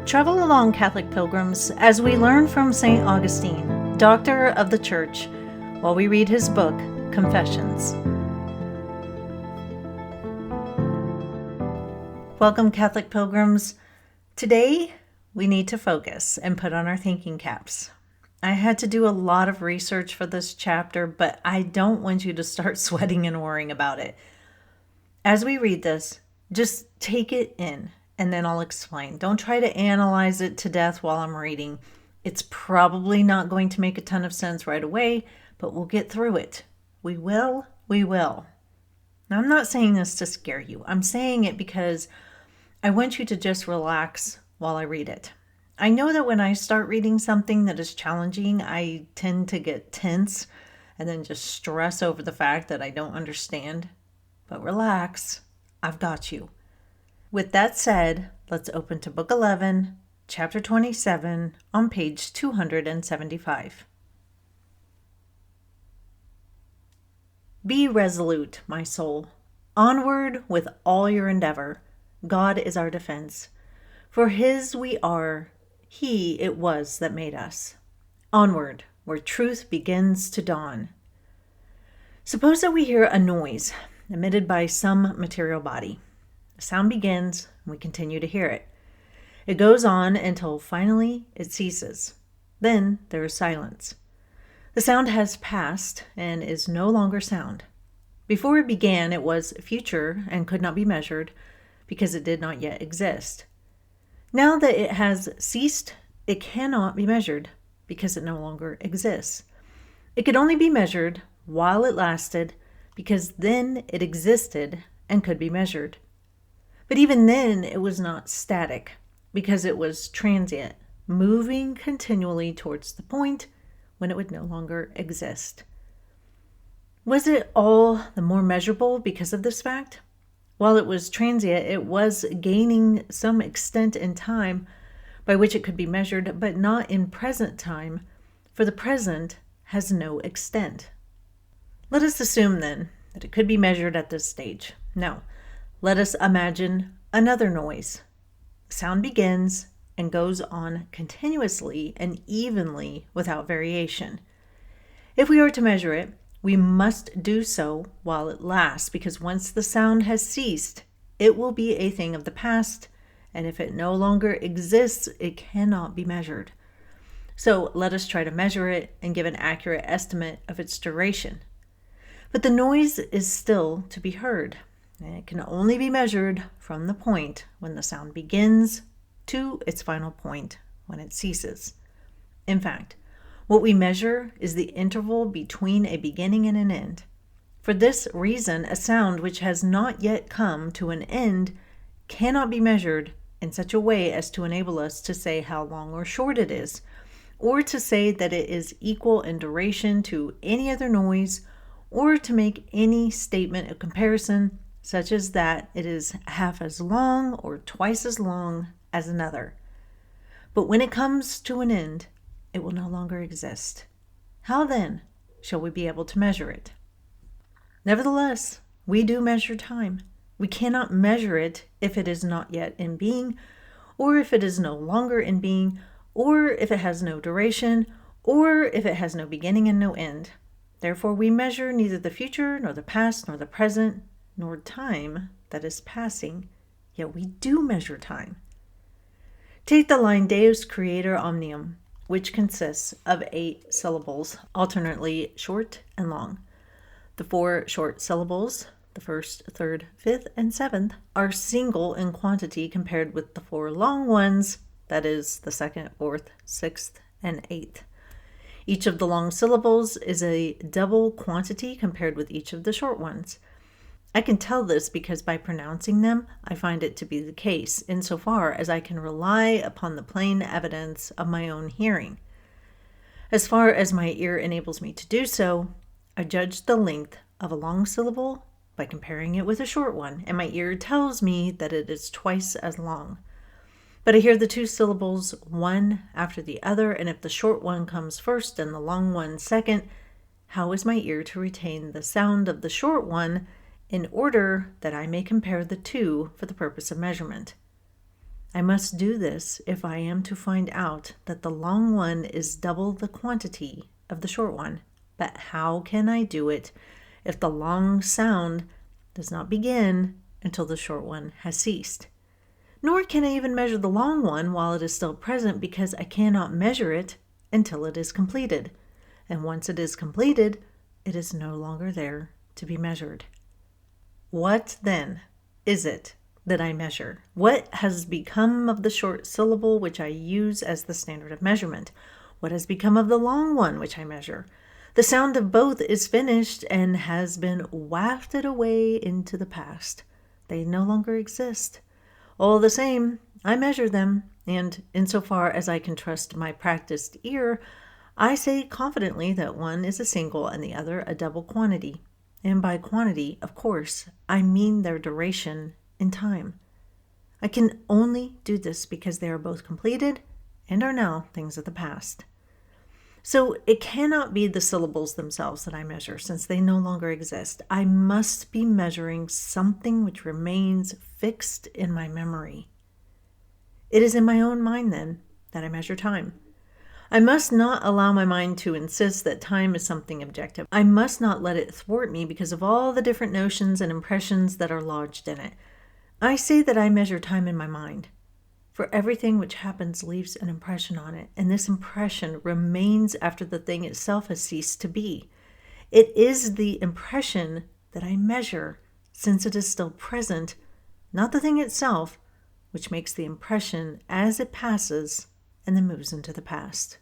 Travel along, Catholic pilgrims, as we learn from St. Augustine, Doctor of the Church, while we read his book, Confessions. Welcome, Catholic pilgrims. Today, we need to focus and put on our thinking caps. I had to do a lot of research for this chapter, but I don't want you to start sweating and worrying about it. As we read this, just take it in, and then I'll explain. Don't try to analyze it to death while I'm reading. It's probably not going to make a ton of sense right away, but we'll get through it. We will. Now, I'm not saying this to scare you. I'm saying it because I want you to just relax while I read it. I know that when I start reading something that is challenging, I tend to get tense and then just stress over the fact that I don't understand. But relax, I've got you. With that said, let's open to Book 11, Chapter 27, on page 275. Be resolute, my soul. Onward with all your endeavor. God is our defense. For his we are, he it was that made us. Onward, where truth begins to dawn. Suppose that we hear a noise emitted by some material body. The sound begins, and we continue to hear it. It goes on until finally it ceases. Then there is silence. The sound has passed and is no longer sound. Before it began, it was future and could not be measured because it did not yet exist. Now that it has ceased, it cannot be measured because it no longer exists. It could only be measured while it lasted because then it existed and could be measured. But even then, it was not static because it was transient, moving continually towards the point when it would no longer exist. Was it all the more measurable because of this fact? While it was transient, it was gaining some extent in time by which it could be measured, but not in present time, for the present has no extent. Let us assume, then, that it could be measured at this stage. Now, let us imagine another noise. The sound begins and goes on continuously and evenly without variation. If we are to measure it, we must do so while it lasts, because once the sound has ceased, it will be a thing of the past, and if it no longer exists, it cannot be measured. So let us try to measure it and give an accurate estimate of its duration. But the noise is still to be heard, and it can only be measured from the point when the sound begins to its final point when it ceases. In fact, what we measure is the interval between a beginning and an end. For this reason, a sound which has not yet come to an end cannot be measured in such a way as to enable us to say how long or short it is, or to say that it is equal in duration to any other noise, or to make any statement of comparison such as that it is half as long or twice as long as another. But when it comes to an end, it will no longer exist. How then shall we be able to measure it? Nevertheless, we do measure time. We cannot measure it if it is not yet in being, or if it is no longer in being, or if it has no duration, or if it has no beginning and no end. Therefore, we measure neither the future, nor the past, nor the present, nor time that is passing, yet we do measure time. Take the line Deus Creator Omnium, which consists of 8 syllables, alternately short and long. The 4 short syllables, the first, third, fifth, and seventh, are single in quantity compared with the 4 long ones, that is, the second, fourth, sixth, and eighth. Each of the long syllables is a double quantity compared with each of the short ones. I can tell this because by pronouncing them, I find it to be the case, insofar as I can rely upon the plain evidence of my own hearing. As far as my ear enables me to do so, I judge the length of a long syllable by comparing it with a short one, and my ear tells me that it is twice as long. But I hear the 2 syllables one after the other, and if the short one comes first and the long one second, how is my ear to retain the sound of the short one in order that I may compare the two for the purpose of measurement? I must do this if I am to find out that the long one is double the quantity of the short one. But how can I do it if the long sound does not begin until the short one has ceased? Nor can I even measure the long one while it is still present, because I cannot measure it until it is completed. And once it is completed, it is no longer there to be measured. What then is it that I measure? What has become of the short syllable which I use as the standard of measurement? What has become of the long one which I measure? The sound of both is finished and has been wafted away into the past. They no longer exist. All the same, I measure them, and insofar as I can trust my practiced ear, I say confidently that one is a single and the other a double quantity. And by quantity, of course, I mean their duration in time. I can only do this because they are both completed and are now things of the past. So it cannot be the syllables themselves that I measure, since they no longer exist. I must be measuring something which remains fixed in my memory. It is in my own mind, then, that I measure time. I must not allow my mind to insist that time is something objective. I must not let it thwart me because of all the different notions and impressions that are lodged in it. I say that I measure time in my mind, for everything which happens leaves an impression on it, and this impression remains after the thing itself has ceased to be. It is the impression that I measure, since it is still present, not the thing itself, which makes the impression as it passes and then moves into the past.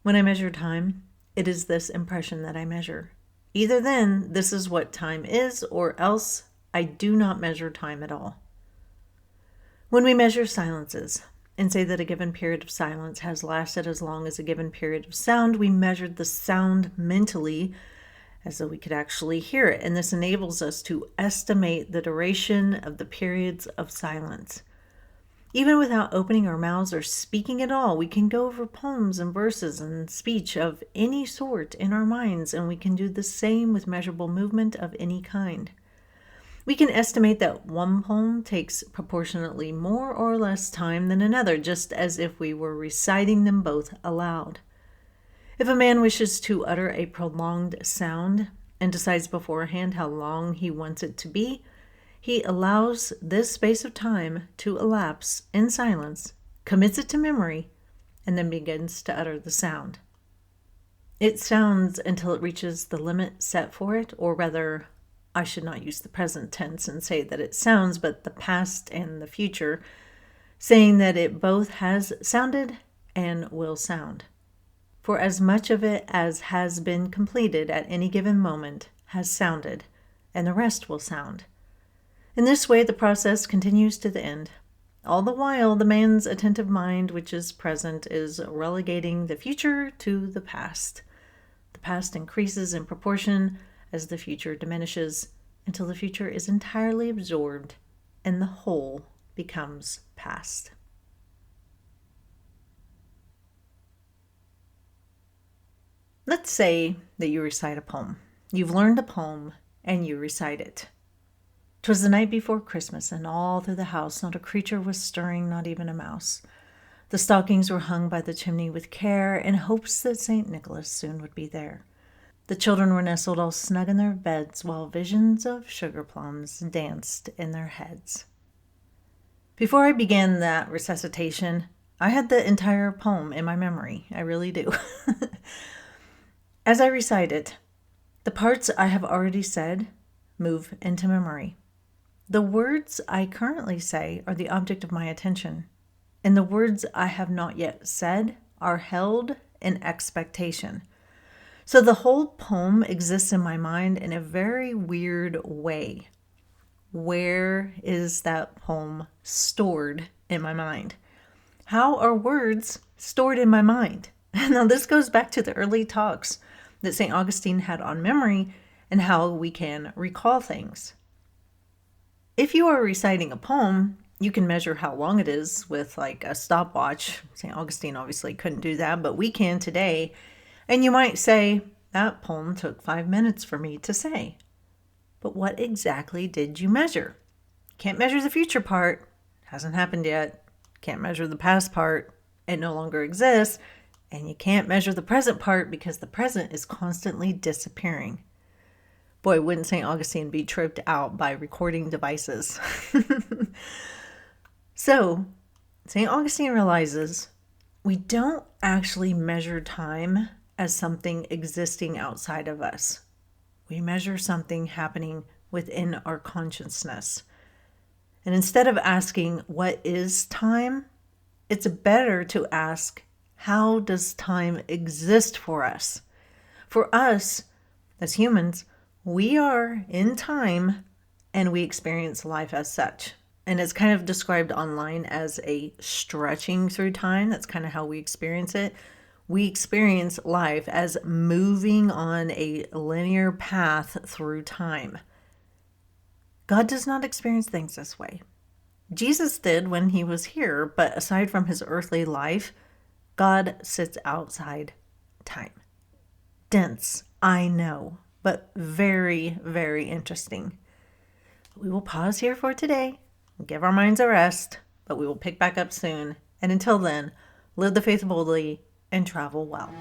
When I measure time, it is this impression that I measure. Either then, this is what time is, or else I do not measure time at all. When we measure silences and say that a given period of silence has lasted as long as a given period of sound, we measured the sound mentally as though we could actually hear it, and this enables us to estimate the duration of the periods of silence. Even without opening our mouths or speaking at all, we can go over poems and verses and speech of any sort in our minds, and we can do the same with measurable movement of any kind. We can estimate that one poem takes proportionately more or less time than another, just as if we were reciting them both aloud. If a man wishes to utter a prolonged sound and decides beforehand how long he wants it to be, he allows this space of time to elapse in silence, commits it to memory, and then begins to utter the sound. It sounds until it reaches the limit set for it, or rather, I should not use the present tense and say that it sounds, but the past and the future, saying that it both has sounded and will sound. For as much of it as has been completed at any given moment has sounded, and the rest will sound. In this way, the process continues to the end. All the while, the man's attentive mind, which is present, is relegating the future to the past. The past increases in proportion as the future diminishes, until the future is entirely absorbed and the whole becomes past. Let's say that you recite a poem. You've learned a poem and you recite it. 'Twas the night before Christmas, and all through the house not a creature was stirring, not even a mouse. The stockings were hung by the chimney with care, in hopes that St. Nicholas soon would be there. The children were nestled all snug in their beds, while visions of sugar plums danced in their heads. Before I began that recitation, I had the entire poem in my memory. I really do. As I recite it, the parts I have already said move into memory. The words I currently say are the object of my attention, and the words I have not yet said are held in expectation. So the whole poem exists in my mind in a very weird way. Where is that poem stored in my mind? How are words stored in my mind? Now, this goes back to the early talks that St. Augustine had on memory and how we can recall things. If you are reciting a poem, you can measure how long it is with like a stopwatch. St. Augustine obviously couldn't do that, but we can today. And you might say, that poem took 5 minutes for me to say. But what exactly did you measure? Can't measure the future part. Hasn't happened yet. Can't measure the past part, it no longer exists. And you can't measure the present part because the present is constantly disappearing. Boy, wouldn't St. Augustine be tripped out by recording devices? So, St. Augustine realizes we don't actually measure time as something existing outside of us. We measure something happening within our consciousness. And instead of asking, what is time? It's better to ask, how does time exist for us? For us, as humans, we are in time and we experience life as such. And it's kind of described online as a stretching through time. That's kind of how we experience it. We experience life as moving on a linear path through time. God does not experience things this way. Jesus did when he was here, but aside from his earthly life, God sits outside time. Dense, I know, but very, very interesting. We will pause here for today, give our minds a rest, but we will pick back up soon. And until then, live the faith boldly and travel well.